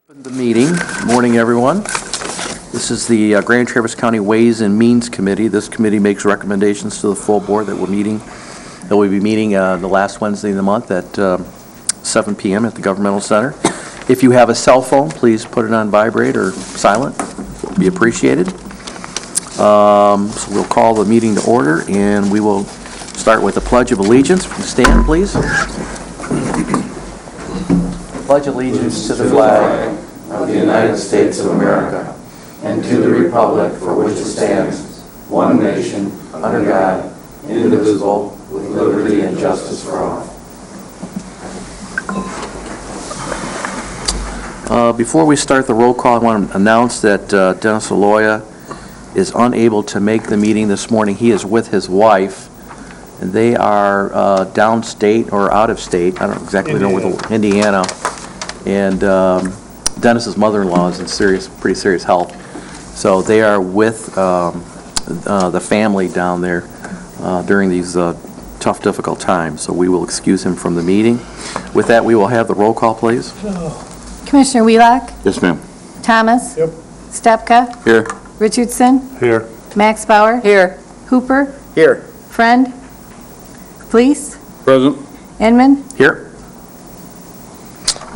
The meeting. Morning, everyone. This is the Grand Traverse County Ways and Means Committee. This committee makes recommendations to the full board that will be meeting the last Wednesday of the month at 7 p.m. at the Governmental Center. If you have a cell phone, please put it on vibrate or silent. It would be appreciated. So we'll call the meeting to order, and we will start with the Pledge of Allegiance. Stand, please. Pledge allegiance to the flag of the United States of America and to the republic for which it stands, one nation, under God, indivisible, with liberty and justice for all. Before we start the roll call, I want to announce that Dennis Aloya is unable to make the meeting this morning. He is with his wife, and they are downstate or out of state. I don't exactly know where Indiana. And Dennis's mother-in-law is in pretty serious health. So they are with the family down there during these tough, difficult times. So we will excuse him from the meeting. With that, we will have the roll call, please. Commissioner Wheelock? Yes, ma'am. Thomas? Yep. Stepka? Here. Richardson? Here. Max Bauer? Here. Hooper? Here. Friend? Fleece? Present. Inman? Here.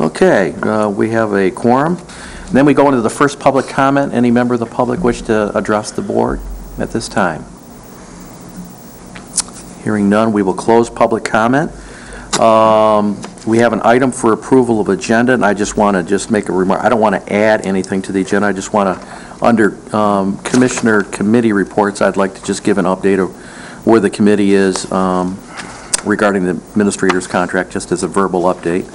Okay, we have a quorum. Then we go into the first public comment. Any member of the public wish to address the board at this time? Hearing none, we will close public comment. We have an item for approval of agenda, and I just want to make a remark. I don't want to add anything to the agenda. I just want to, under Commissioner Committee reports, I'd like to just give an update of where the committee is regarding the administrator's contract, just as a verbal update.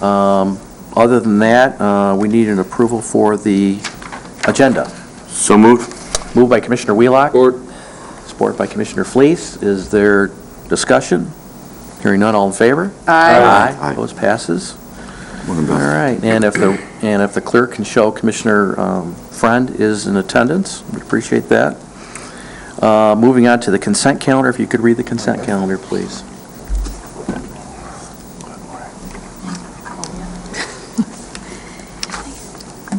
Other than that, we need an approval for the agenda. So moved. Moved by Commissioner Wheelock. Support. Support by Commissioner Fleece. Is there discussion? Hearing none, all in favor? Aye. Aye. Opposed, passes. All All right, and if the clerk can show Commissioner Friend is in attendance, we'd appreciate that. Moving on to the consent calendar, if you could read the consent calendar, please.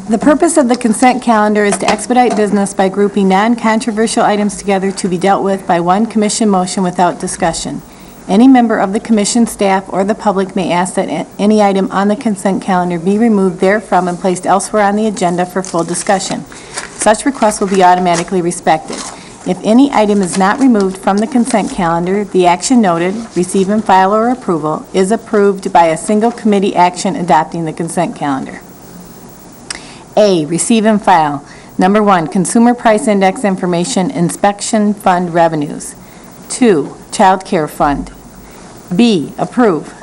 The purpose of the consent calendar is to expedite business by grouping non-controversial items together to be dealt with by one commission motion without discussion. Any member of the commission staff or the public may ask that any item on the consent calendar be removed therefrom and placed elsewhere on the agenda for full discussion. Such requests will be automatically respected. If any item is not removed from the consent calendar, the action noted, receive and file or approval, is approved by a single committee action adopting the consent calendar. A, receive and file. Number 1, Consumer Price Index Information Inspection Fund Revenues. 2, Child Care Fund. B, approve.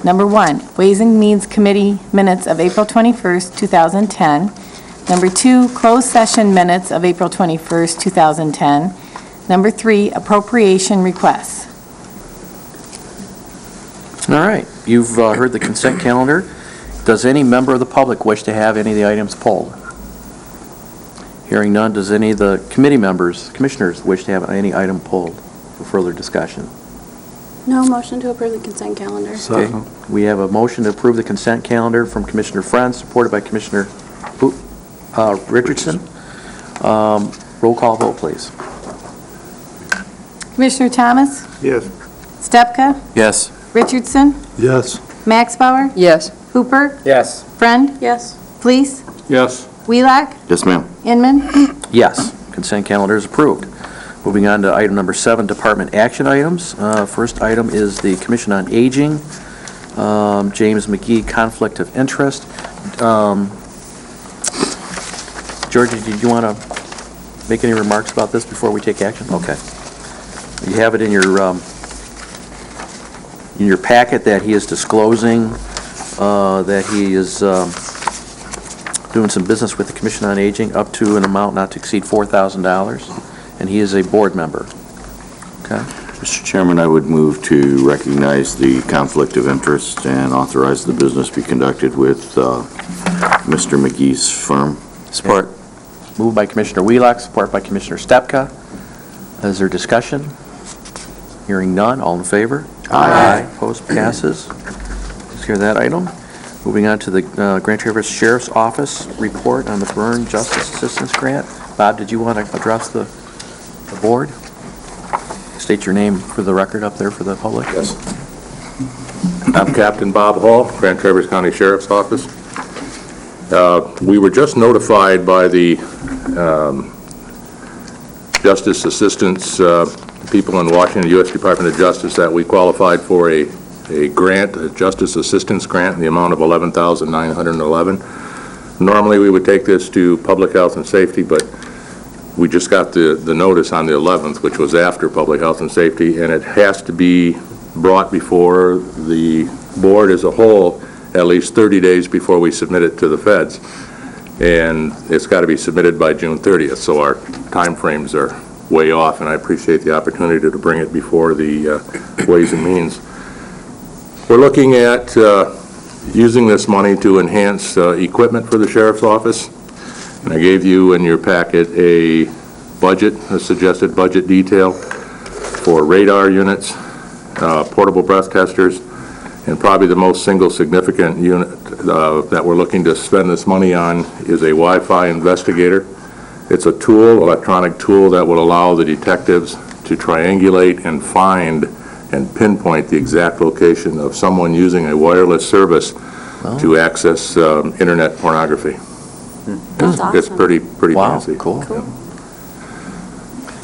Number 1, Ways and Means Committee Minutes of April 21st, 2010. Number 2, Closed Session Minutes of April 21st, 2010. Number 3, Appropriation Requests. All right, you've heard the consent calendar. Does any member of the public wish to have any of the items pulled? Hearing none, does any of the commissioners wish to have any item pulled for further discussion? No motion to approve the consent calendar. Okay, we have a motion to approve the consent calendar from Commissioner Friend, supported by Commissioner Richardson. Roll call vote, please. Commissioner Thomas? Yes. Stepka? Yes. Richardson? Yes. Max Bauer? Yes. Hooper? Yes. Friend? Yes. Fleece? Yes. Wheelock? Yes, ma'am. Inman? Yes, consent calendar is approved. Moving on to item number 7, department action items. First item is the Commission on Aging, James McGee, conflict of interest. Georgie, did you want to make any remarks about this before we take action? Okay. You have it in your packet that he is disclosing that he is doing some business with the Commission on Aging up to an amount not to exceed $4,000, and he is a board member. Okay. Mr. Chairman, I would move to recognize the conflict of interest and authorize the business be conducted with Mr. McGee's firm. Support. Moved by Commissioner Wheelock, support by Commissioner Stepka. Is there discussion? Hearing none, all in favor? Aye. Opposed, passes. Let's hear that item. Moving on to the Grand Traverse Sheriff's Office report on the Burn Justice Assistance Grant. Bob, did you want to address the board? State your name for the record up there for the public. Yes. I'm Captain Bob Hall, Grand Traverse County Sheriff's Office. We were just notified by the Justice Assistance people in Washington, U.S. Department of Justice, that we qualified for a grant, a Justice Assistance Grant in the amount of $11,911. Normally, we would take this to Public Health and Safety, but we just got the notice on the 11th, which was after Public Health and Safety, and it has to be brought before the board as a whole at least 30 days before we submit it to the feds. And it's got to be submitted by June 30th, so our timeframes are way off, and I appreciate the opportunity to bring it before the Ways and Means. We're looking at using this money to enhance equipment for the Sheriff's Office. And I gave you in your packet a suggested budget detail for radar units, portable breath testers, and probably the most single significant unit that we're looking to spend this money on is a Wi-Fi investigator. It's a tool, electronic tool, that will allow the detectives to triangulate and find and pinpoint the exact location of someone using a wireless service to access internet pornography. That's awesome. It's pretty Wow, fancy. cool.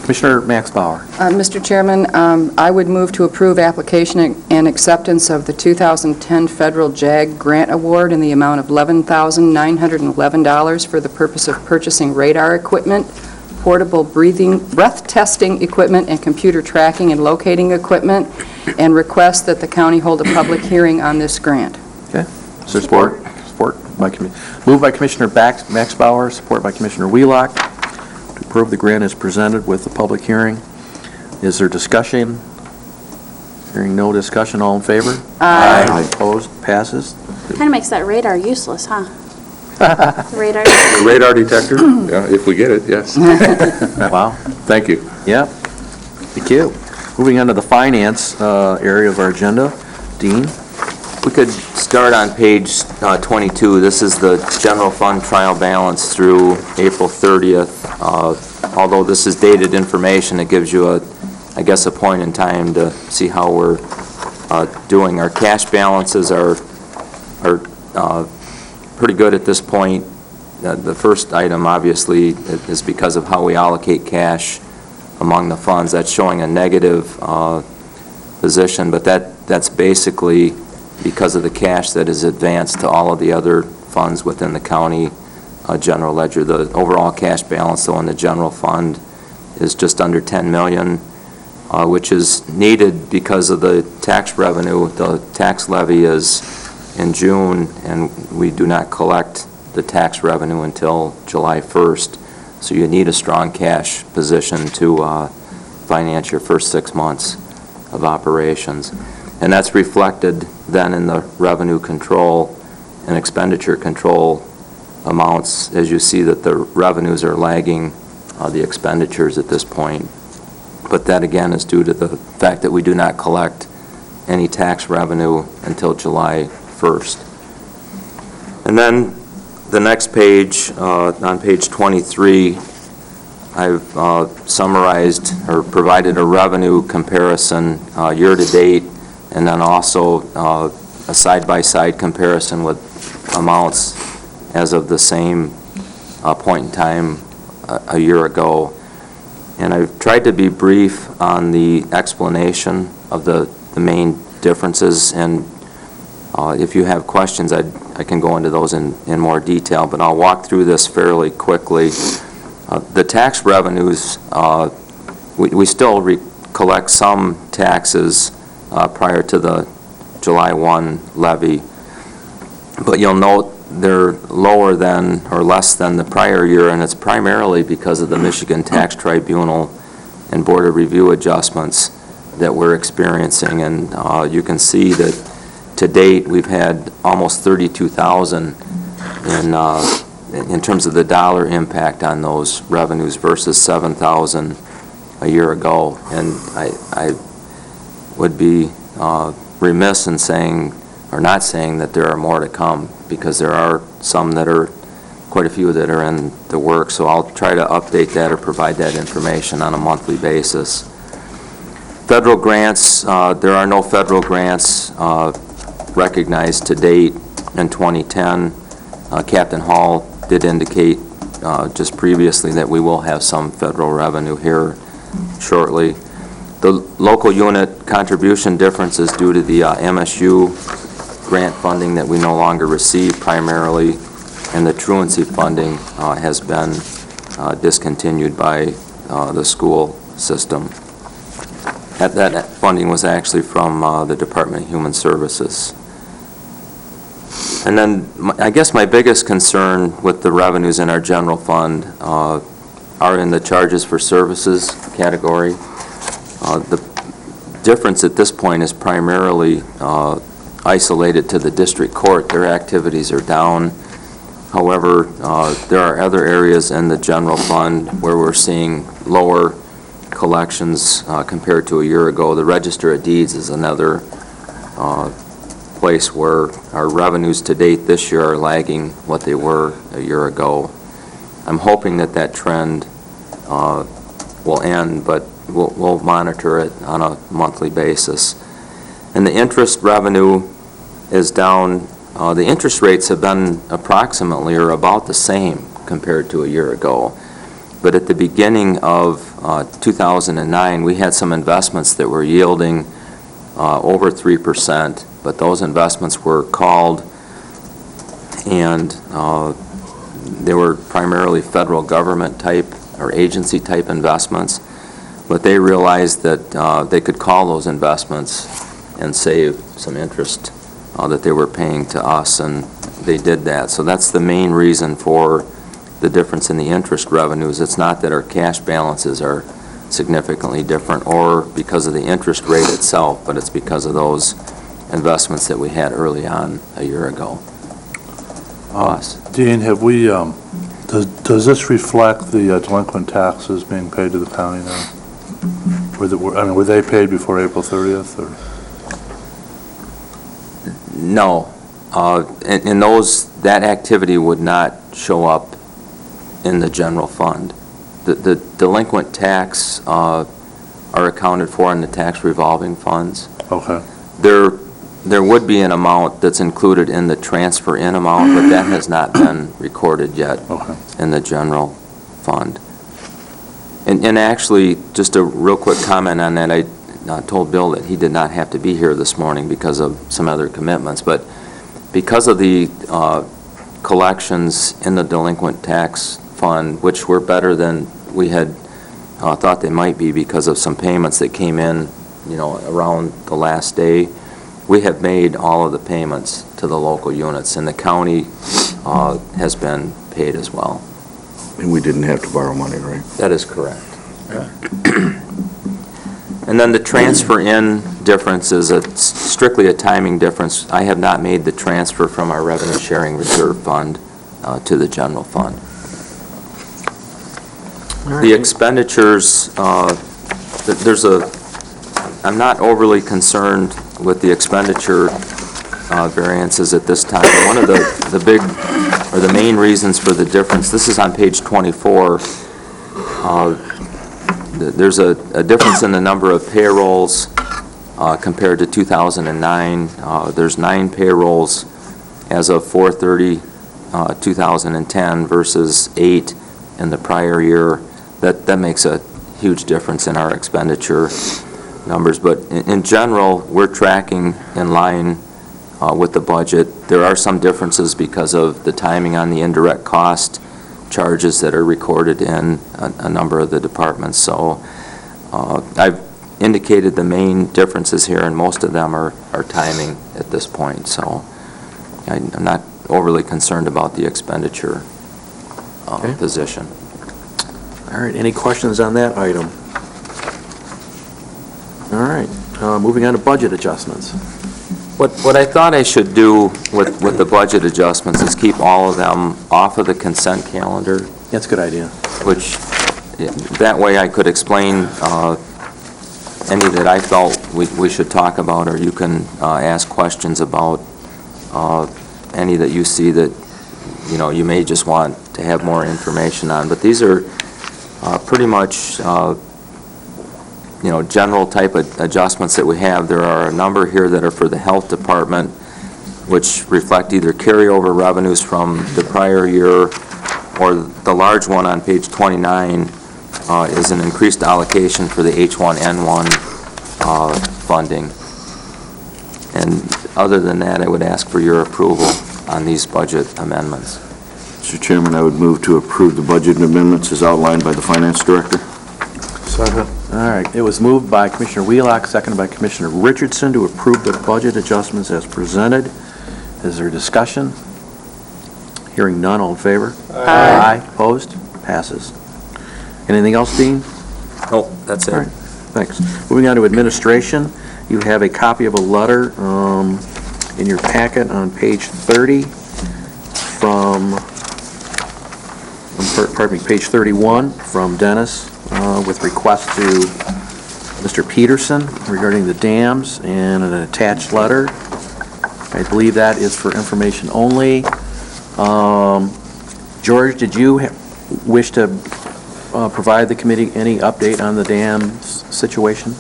Commissioner Max Bauer. Mr. Chairman, I would move to approve application and acceptance of the 2010 Federal JAG Grant Award in the amount of $11,911 for the purpose of purchasing radar equipment, portable breath testing equipment, and computer tracking and locating equipment, and request that the county hold a public hearing on this grant. Okay. Is there support? Support by moved by Commissioner Max Bauer, support by Commissioner Wheelock, to approve the grant as presented with the public hearing. Is there discussion? Hearing no discussion, all in favor? Aye. Opposed? Passes. Kind of makes that radar useless, huh? The radar. The radar detector, yeah, if we get it, yes. Wow. Thank you. Yep. Thank you. Moving on to the finance area of our agenda. Dean? We could start on page 22. This is the general fund trial balance through April 30th. Although this is dated information, it gives you a point in time to see how we're doing. Our cash balances are pretty good at this point. The first item, obviously, is because of how we allocate cash among the funds. That's showing a negative position, but that's basically because of the cash that is advanced to all of the other funds within the county general ledger. The overall cash balance, though, in the general fund is just under $10 million, which is needed because of the tax revenue. The tax levy is in June, and we do not collect the tax revenue until July 1st. So you need a strong cash position to finance your first 6 months of operations. And that's reflected then in the revenue control and expenditure control amounts, as you see that the revenues are lagging the expenditures at this point. But that again is due to the fact that we do not collect any tax revenue until July 1st. And then the next page, on page 23, I've summarized or provided a revenue comparison year-to-date, and then also a side-by-side comparison with amounts as of the same point in time a year ago. And I've tried to be brief on the explanation of the main differences, and if you have questions, I can go into those in more detail, but I'll walk through this fairly quickly. The tax revenues, we still collect some taxes prior to the July 1 levy, but you'll note they're lower than or less than the prior year, and it's primarily because of the Michigan Tax Tribunal and Board of Review adjustments that we're experiencing. And you can see that to date we've had almost $32,000 in terms of the dollar impact on those revenues versus $7,000 a year ago. And I would be remiss in saying or not saying that there are more to come, because there are some that are, quite a few that are in the works, so I'll try to update that or provide that information on a monthly basis. Federal grants, there are no federal grants recognized to date in 2010. Captain Hall did indicate just previously that we will have some federal revenue here shortly. The local unit contribution difference is due to the MSU grant funding that we no longer receive primarily, and the truancy funding has been discontinued by the school system. That funding was actually from the Department of Human Services. And then I guess my biggest concern with the revenues in our general fund are in the charges for services category. The difference at this point is primarily isolated to the district court. Their activities are down. However, there are other areas in the general fund where we're seeing lower collections compared to a year ago. The Register of Deeds is another place where our revenues to date this year are lagging what they were a year ago. I'm hoping that that trend will end, but we'll monitor it on a monthly basis. And the interest revenue is down. The interest rates have been approximately or about the same compared to a year ago. But at the beginning of 2009, we had some investments that were yielding over 3%, but those investments were called, and they were primarily federal government type or agency type investments. But they realized that they could call those investments and save some interest that they were paying to us, and they did that. So that's the main reason for the difference in the interest revenues. It's not that our cash balances are significantly different or because of the interest rate itself, but it's because of those investments that we had early on a year ago. Dean, have we, does this reflect the delinquent taxes being paid to the county now? Were they paid before April 30th, or? No. And that activity would not show up in the general fund. The delinquent tax are accounted for in the tax revolving funds. Okay. There would be an amount that's included in the transfer in amount, but that has not been recorded yet in the general fund. And actually, just a real quick comment on that, I told Bill that he did not have to be here this morning because of some other commitments, but because of the collections in the delinquent tax fund, which were better than we had thought they might be because of some payments that came in, around the last day, we have made all of the payments to the local units, and the county has been paid as well. And we didn't have to borrow money, right? That is correct. And then the transfer in difference is strictly a timing difference. I have not made the transfer from our revenue sharing reserve fund to the general fund. The expenditures, I'm not overly concerned with the expenditure variances at this time. One of the big, or the main reasons for the difference, this is on page 24, there's a difference in the number of payrolls compared to 2009. There's 9 payrolls as of 4/30/2010 versus 8 in the prior year. That makes a huge difference in our expenditure numbers. But in general, we're tracking in line with the budget. There are some differences because of the timing on the indirect cost charges that are recorded in a number of the departments. So I've indicated the main differences here, and most of them are timing at this point. So I'm not overly concerned about the expenditure position. All right, any questions on that item? All right, moving on to budget adjustments. What I thought I should do with the budget adjustments is keep all of them off of the consent calendar, That's a good idea. which, that way I could explain any that I felt we should talk about, or you can ask questions about any that you see that, you know, you may just want to have more information on. But these are pretty much, you know, general type of adjustments that we have. There are a number here that are for the Health Department, which reflect either carryover revenues from the prior year, or the large one on page 29 is an increased allocation for the H1N1 funding. And other than that, I would ask for your approval on these budget amendments. Mr. Chairman, I would move to approve the budget amendments as outlined by the Finance Director. Second. All right, it was moved by Commissioner Wheelock, seconded by Commissioner Richardson to approve the budget adjustments as presented. Is there discussion? Hearing none, all in favor? Aye. Opposed? Passes. Anything else, Dean? Oh, that's it. All right, thanks. Moving on to administration, you have a copy of a letter in your packet on page 30 pardon me, page 31 from Dennis with request to Mr. Peterson regarding the dams and an attached letter. I believe that is for information only. George, did you wish to provide the committee any update on the dam situation?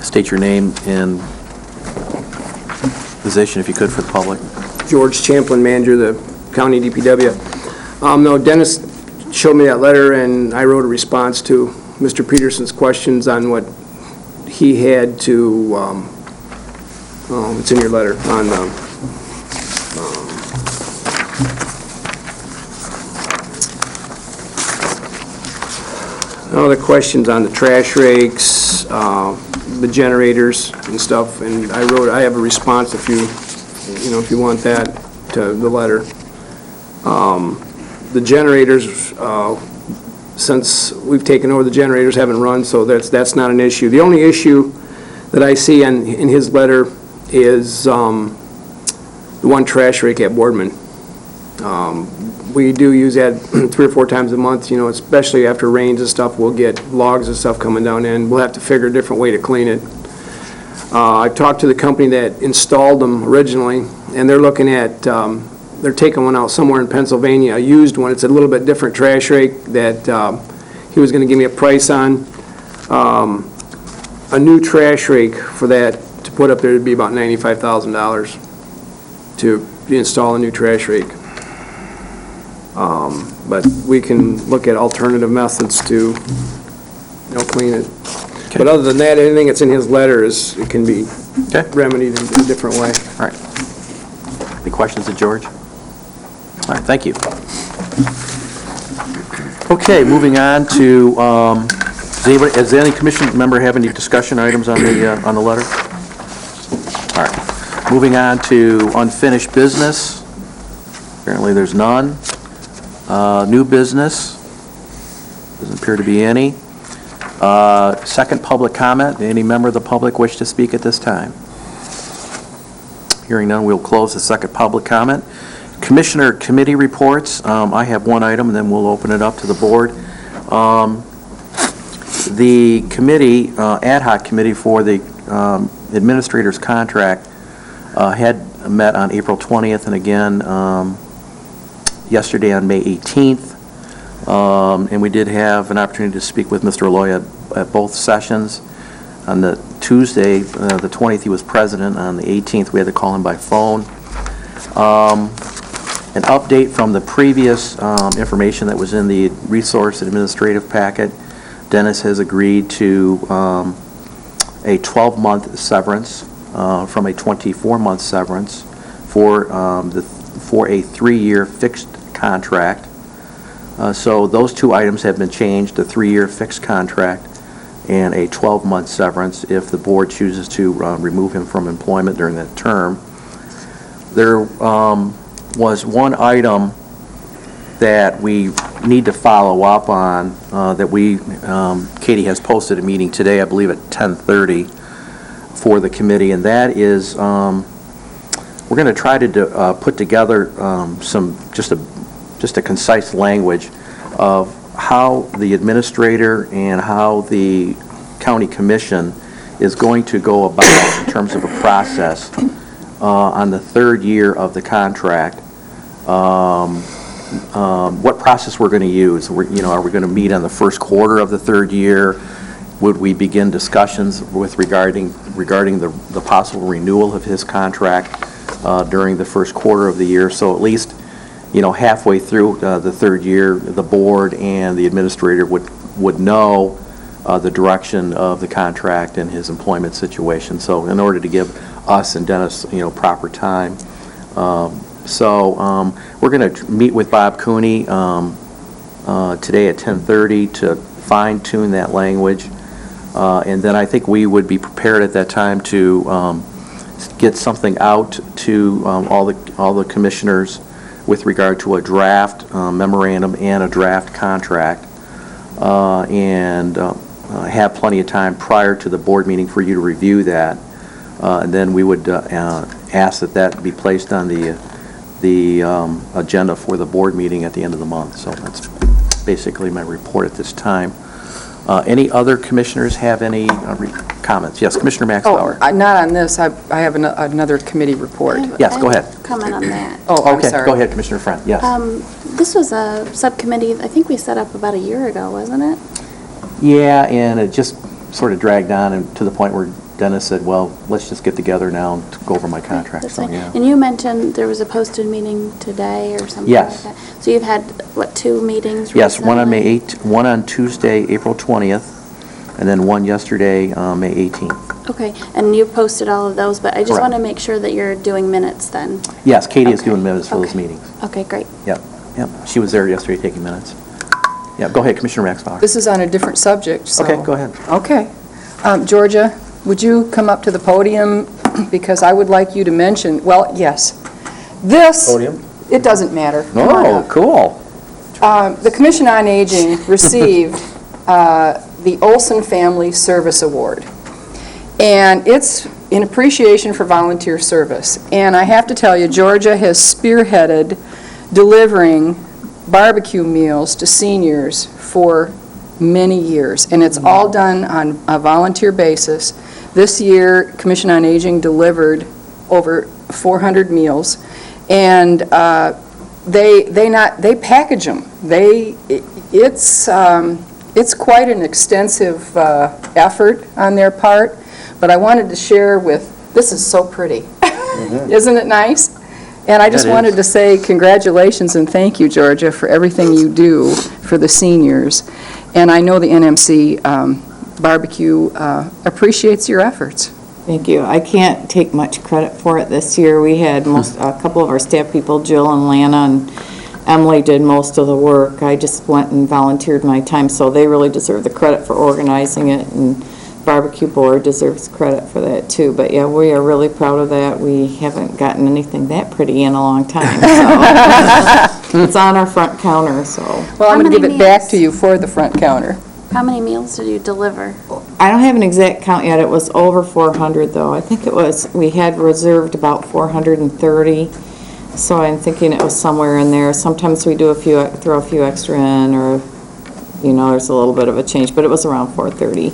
State your name and position, if you could, for the public. George Champlin, manager of the county DPW. No, Dennis showed me that letter, and I wrote a response to Mr. Peterson's questions on what he had to, it's in your letter, on the questions on the trash rakes, the generators and stuff, and I have a response if you want that, to the letter. The generators, since we've taken over, the generators haven't run, so that's not an issue. The only issue that I see in his letter is the one trash rake at Boardman. We do use that 3 or 4 times a month, especially after rains and stuff. We'll get logs and stuff coming down in. We'll have to figure a different way to clean it. I talked to the company that installed them originally, and they're looking at, they're taking one out somewhere in Pennsylvania, a used one. It's a little bit different trash rake that he was going to give me a price on. A new trash rake for that to put up there would be about $95,000 to install a new trash rake. But we can look at alternative methods to, clean it. Okay. But other than that, anything that's in his letter it can be Okay. remedied in a different way. All right. Any questions of George? All right, thank you. Okay, moving on to, does any commission member have any discussion items on the letter? All right. Moving on to unfinished business. Apparently there's none. New business. Doesn't appear to be any. Second public comment. Any member of the public wish to speak at this time? Hearing none, we'll close the second public comment. Commissioner committee reports. I have one item, and then we'll open it up to the board. The committee, ad hoc committee for the administrator's contract had met on April 20th and again yesterday on May 18th. And we did have an opportunity to speak with Mr. Aloya at both sessions. On the Tuesday, the 20th, he was president. On the 18th, we had to call him by phone. An update from the previous information that was in the resource and administrative packet. Dennis has agreed to a 12-month severance from a 24-month severance for a 3-year fixed contract. So those two items have been changed, a 3-year fixed contract and a 12-month severance if the board chooses to remove him from employment during that term. There was one item that we need to follow up on that Katie has posted a meeting today, I believe at 10:30 for the committee, and that is we're going to try to put together just a concise language of how the administrator and how the county commission is going to go about in terms of a process on the third year of the contract. What process we're going to use. Are we going to meet on the first quarter of the third year? Would we begin discussions with regarding the possible renewal of his contract during the first quarter of the year? So at least, halfway through the third year, the board and the administrator would know the direction of the contract and his employment situation. So in order to give us and Dennis, proper time. So we're going to meet with Bob Cooney today at 10:30 to fine-tune that language. And then I think we would be prepared at that time to get something out to all the commissioners with regard to a draft memorandum and a draft contract, and have plenty of time prior to the board meeting for you to review that. And then we would ask that be placed on the agenda for the board meeting at the end of the month. So that's basically my report at this time. Any other commissioners have any comments? Yes, Commissioner Maxbauer. Not on this. I have another committee report. Yes, go ahead. Comment on that. Oh, I'm Okay, sorry. go ahead, Commissioner Friend. Yes. This was a subcommittee, I think we set up about a year ago, wasn't it? Yeah, and it just sort of dragged on and to the point where Dennis said, well, let's just get together now and go over my contract. That's So, fine. yeah. And you mentioned there was a posted meeting today or something Yes. like that. So you've had, what, 2 meetings Yes, one on recently? May 8th, one on Tuesday, April 20th, and then one yesterday, May 18th. Okay, and you posted all of those, but I just Correct. want to make sure that you're doing minutes then. Yes, Katie is Okay, doing minutes for those okay. meetings. Okay, great. Yep. She was there yesterday taking minutes. Yeah, go ahead, Commissioner Maxbauer. This is on a different subject, so... Okay, go ahead. Okay. Georgia, would you come up to the podium? Because I would like you to mention, well, yes. This... Podium? It doesn't matter. Come on Oh, up. cool. The Commission on Aging received the Olson Family Service Award, and it's in appreciation for volunteer service. And I have to tell you, Georgia has spearheaded delivering barbecue meals to seniors for many years, and it's all done on a volunteer basis. This year, Commission on Aging delivered over 400 meals, and they package them. It's quite an extensive effort on their part, but I wanted to share this is so pretty. Isn't it nice? And I just That is. wanted to say congratulations and thank you, Georgia, for everything you do for the seniors. And I know the NMC barbecue appreciates your efforts. Thank you. I can't take much credit for it this year. We had a couple of our staff people, Jill and Lana, and Emily did most of the work. I just went and volunteered my time, so they really deserve the credit for organizing it, and Barbecue Board deserves credit for that too. But yeah, we are really proud of that. We haven't gotten anything that pretty in a long time, so it's on our front counter, so. Well, I'm How going to many give it back meals? to you for the front counter. How many meals did you deliver? I don't have an exact count yet. It was over 400 though. I think we had reserved about 430. So I'm thinking it was somewhere in there. Sometimes we do throw a few extra in, or, there's a little bit of a change, but it was around 430.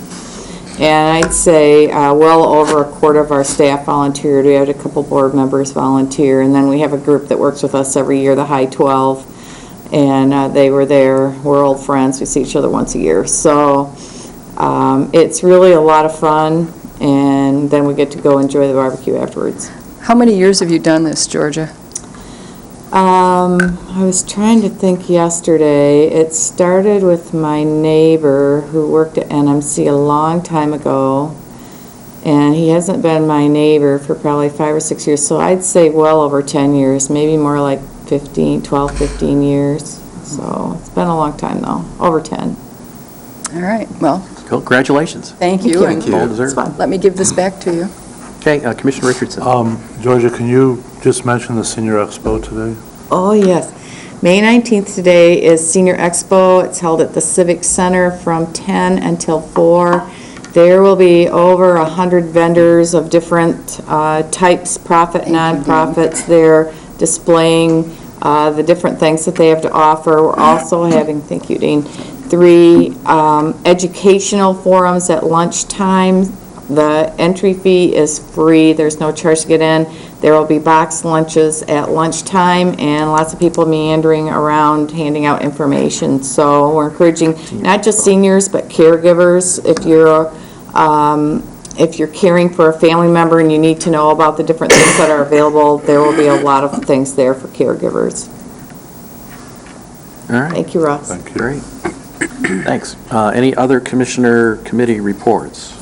And I'd say well over a quarter of our staff volunteered. We had a couple board members volunteer, and then we have a group that works with us every year, the High 12, and they were there. We're old friends. We see each other once a year. So it's really a lot of fun, and then we get to go enjoy the barbecue afterwards. How many years have you done this, Georgia? I was trying to think yesterday. It started with my neighbor who worked at NMC a long time ago, and he hasn't been my neighbor for probably 5 or 6 years, so I'd say well over 10 years, maybe more like 12, 15 years. So it's been a long time though, over 10. All right, well, Congratulations. thank you. Thank and Well deserved. Let me give this back to you. Okay, Commissioner Richardson. Georgia, can you just mention the Senior Expo today? Oh, yes. May 19th today is Senior Expo. It's held at the Civic Center from 10 until 4. There will be over 100 vendors of different types, profit, nonprofits. They're displaying the different things that they have to offer. We're also having, thank you, Dean, 3 educational forums at lunchtime The entry fee is free, there's no charge to get in. There will be boxed lunches at lunchtime and lots of people meandering around handing out information. So we're encouraging not just seniors, but caregivers. If you're caring for a family member and you need to know about the different things that are available, there will be a lot of things there for caregivers. All right. Thank you, Russ. Thank you. Great. Thanks. Any other commissioner committee reports?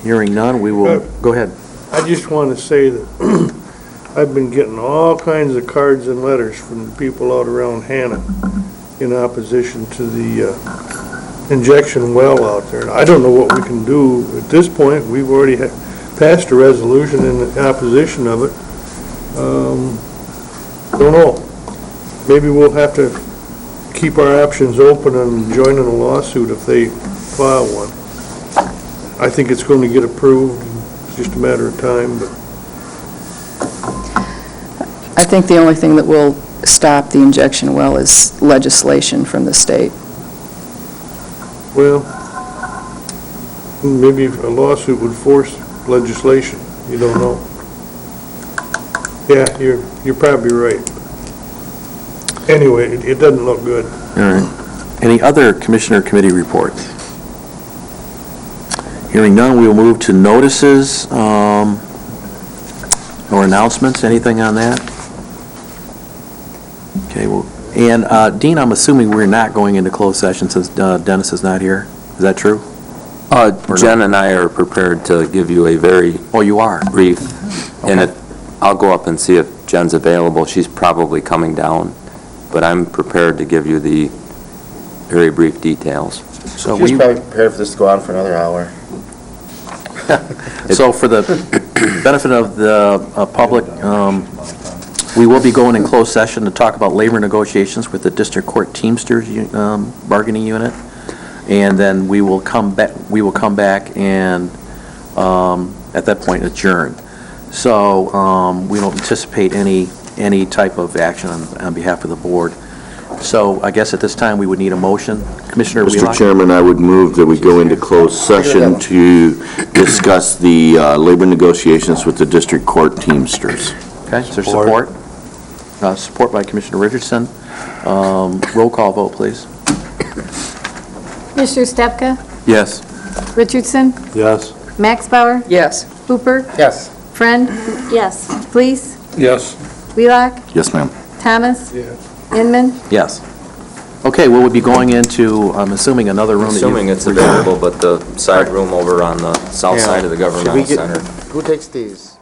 Hearing none, we will, go ahead. I just want to say that I've been getting all kinds of cards and letters from the people out around Hannah in opposition to the injection well out there. And I don't know what we can do at this point. We've already passed a resolution in opposition of it. Don't know. Maybe we'll have to keep our options open and join in a lawsuit if they file one. I think it's going to get approved. It's just a matter of time, but I think the only thing that will stop the injection well is legislation from the state. well, maybe a lawsuit would force legislation. You don't know. Yeah, you're probably right. Anyway, it doesn't look good. All right. Any other commissioner committee reports? Hearing none, we will move to notices or announcements. Anything on that? Okay, well, and Dean, I'm assuming we're not going into closed session since Dennis is not here. Is that true? Jen and I are prepared to give you a very Oh, you are? brief, and I'll go up and see if Jen's available. She's probably coming down, but I'm prepared to give you the very brief details. So She's probably prepared for this to go on for another hour. So for the benefit of the public, we will be going in closed session to talk about labor negotiations with the District Court Teamsters bargaining unit, and then we will come back and at that point adjourn. So we don't anticipate any type of action on behalf of the board. So I guess at this time we would need a motion. Commissioner Mr. Wheelock? Chairman, I would move that we go into closed session to discuss the labor negotiations with the District Court Teamsters. Okay, is there support? Support by Commissioner Richardson. Roll call vote, please. Commissioner Stepka? Yes. Richardson? Yes. Max Bauer? Yes. Hooper? Yes. Friend? Yes. Fleece? Yes. Wheelock? Yes, ma'am. Thomas? Yes. Inman? Yes. Okay, we will be going into, I'm assuming, another room that you... Assuming it's available, but the side room over on the south side of the governmental center. Who takes these?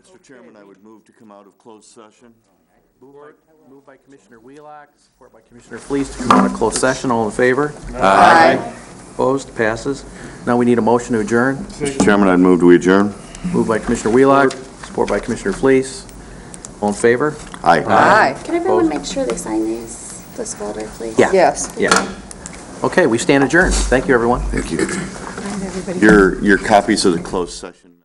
Mr. Chairman, I would move to come out of closed session. Moved by Commissioner Wheelock, support by Commissioner Fleece to come out of closed session. All in favor? Aye. Opposed? Passes. Now we need a motion to adjourn. Mr. Chairman, I'd move to adjourn. Moved by Commissioner Wheelock, support by Commissioner Fleece. All in favor? Aye. Aye. Can everyone make sure they sign this folder, please? Yeah. Yes. Yeah. Okay, we stand adjourned. Thank you, everyone. Thank you. Everybody- Your copies of the closed session.